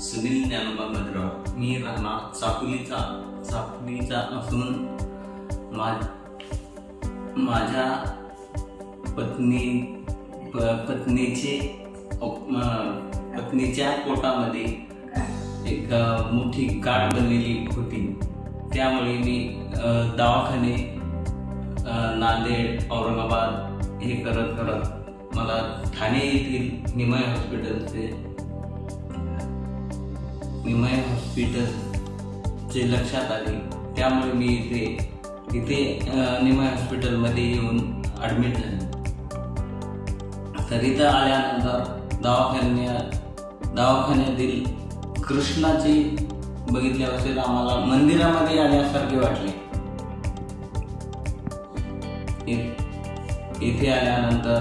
सुनील ज्ञानोबा भद्रराव। मी राहणार चाकुलीचा असून माझ्या पत्नीच्या पोटामध्ये एक मोठी गाठ बनलेली होती। त्यामुळे मी दवाखाने नांदेड औरंगाबाद हे करत मला ठाणे येथील निमय हॉस्पिटलचे लक्षात आले। त्यामुळे मी इथे निमय हॉस्पिटलमध्ये येऊन ॲडमिट झाले। तर इथं आल्यानंतर दवाखान्यातील कृष्णाची बघितल्यावर आम्हाला मंदिरामध्ये आल्यासारखे वाटले। इथे आल्यानंतर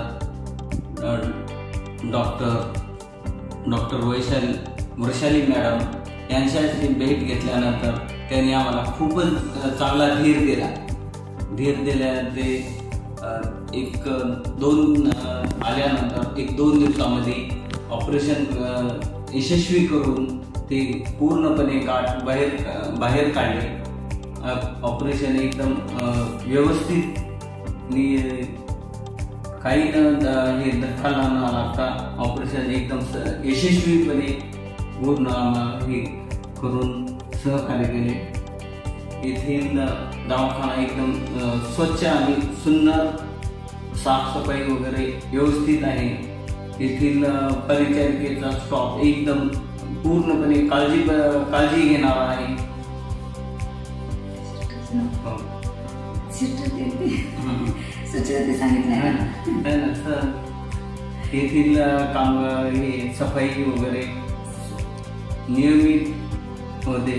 डॉक्टर वैशाली मॅडम यांच्याशी भेट घेतल्यानंतर त्यांनी आम्हाला खूपच चांगला धीर दिला। ते आल्यानंतर 1-2 दिवसामध्ये ऑपरेशन यशस्वी करून ते पूर्णपणे गाठ बाहेर काढले। ऑपरेशन एकदम व्यवस्थित काही हे धक्का न लागता ऑपरेशन एकदम यशस्वीपणे पूर्ण हे करून सहकार्य केले। येथील दवाखाना एकदम स्वच्छ आणि सुंदर, साफसफाई वगैरे व्यवस्थित आहे। येथील परिचारिकेचा स्टॉप एकदम पूर्णपणे काळजी घेणारा आहे। येथील हे सफाई वगैरे नियमित होते।